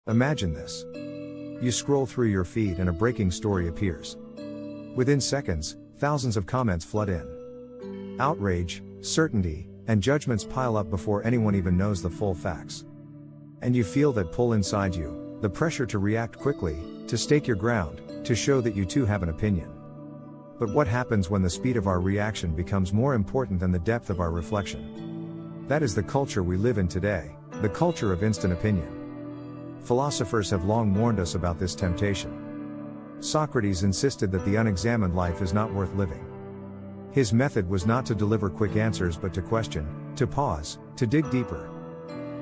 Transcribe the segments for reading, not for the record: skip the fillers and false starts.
Imagine this. You scroll through your feed and a breaking story appears. Within seconds, thousands of comments flood in. Outrage, certainty, and judgments pile up before anyone even knows the full facts. And you feel that pull inside you, the pressure to react quickly, to stake your ground, to show that you too have an opinion. But what happens when the speed of our reaction becomes more important than the depth of our reflection? That is the culture we live in today, the culture of instant opinion. Philosophers have long warned us about this temptation. Socrates insisted that the unexamined life is not worth living. His method was not to deliver quick answers but to question, to pause, to dig deeper.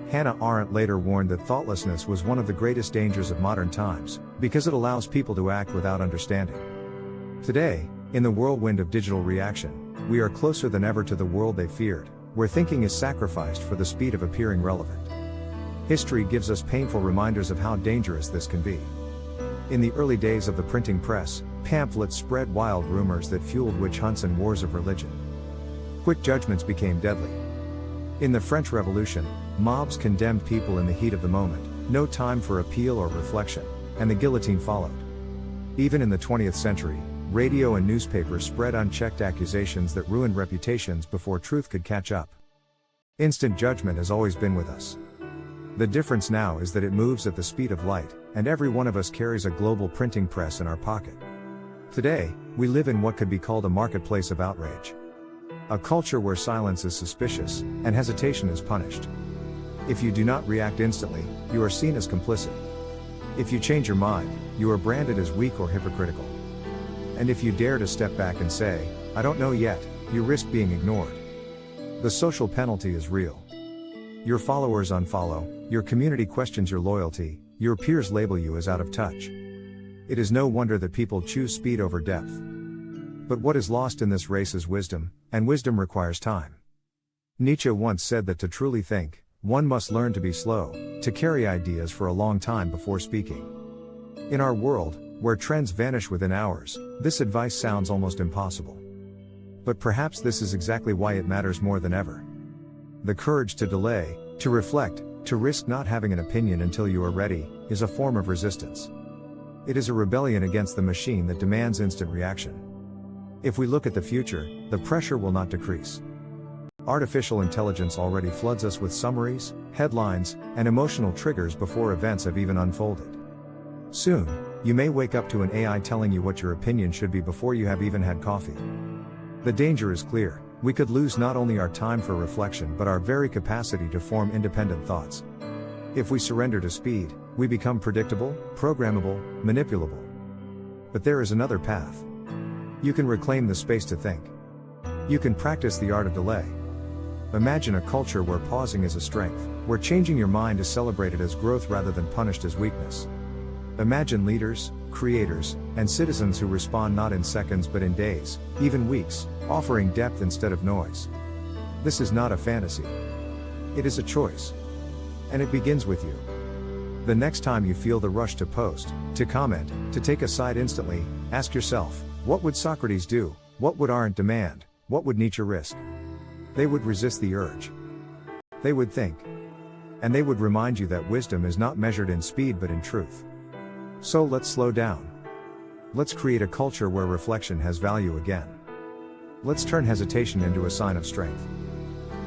Hannah Arendt later warned that thoughtlessness was one of the greatest dangers of modern times, because it allows people to act without understanding. Today, in the whirlwind of digital reaction, we are closer than ever to the world they feared, where thinking is sacrificed for the speed of appearing relevant. History gives us painful reminders of how dangerous this can be. In the early days of the printing press, pamphlets spread wild rumors that fueled witch hunts and wars of religion. Quick judgments became deadly. In the French Revolution, mobs condemned people in the heat of the moment, no time for appeal or reflection, and the guillotine followed. Even in the 20th century, radio and newspapers spread unchecked accusations that ruined reputations before truth could catch up. Instant judgment has always been with us. The difference now is that it moves at the speed of light, and every one of us carries a global printing press in our pocket. Today, we live in what could be called a marketplace of outrage. A culture where silence is suspicious, and hesitation is punished. If you do not react instantly, you are seen as complicit. If you change your mind, you are branded as weak or hypocritical. And if you dare to step back and say, "I don't know yet," you risk being ignored. The social penalty is real. Your followers unfollow, your community questions your loyalty, your peers label you as out of touch. It is no wonder that people choose speed over depth. But what is lost in this race is wisdom, and wisdom requires time. Nietzsche once said that to truly think, one must learn to be slow, to carry ideas for a long time before speaking. In our world, where trends vanish within hours, this advice sounds almost impossible. But perhaps this is exactly why it matters more than ever. The courage to delay, to reflect, to risk not having an opinion until you are ready, is a form of resistance. It is a rebellion against the machine that demands instant reaction. If we look at the future, the pressure will not decrease. Artificial intelligence already floods us with summaries, headlines, and emotional triggers before events have even unfolded. Soon, you may wake up to an AI telling you what your opinion should be before you have even had coffee. The danger is clear. We could lose not only our time for reflection but our very capacity to form independent thoughts. If we surrender to speed, we become predictable, programmable, manipulable. But there is another path. You can reclaim the space to think. You can practice the art of delay. Imagine a culture where pausing is a strength, where changing your mind is celebrated as growth rather than punished as weakness. Imagine leaders, creators, and citizens who respond not in seconds but in days, even weeks, offering depth instead of noise. This is not a fantasy. It is a choice. And it begins with you. The next time you feel the rush to post, to comment, to take a side instantly, ask yourself, what would Socrates do? What would Arendt demand? What would Nietzsche risk? They would resist the urge. They would think. And they would remind you that wisdom is not measured in speed but in truth. So let's slow down. Let's create a culture where reflection has value again. Let's turn hesitation into a sign of strength.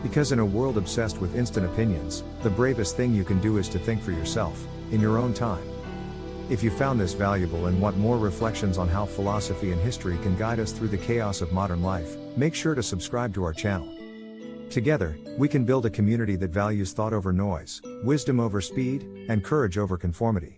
Because in a world obsessed with instant opinions, the bravest thing you can do is to think for yourself, in your own time. If you found this valuable and want more reflections on how philosophy and history can guide us through the chaos of modern life, make sure to subscribe to our channel. Together, we can build a community that values thought over noise, wisdom over speed, and courage over conformity.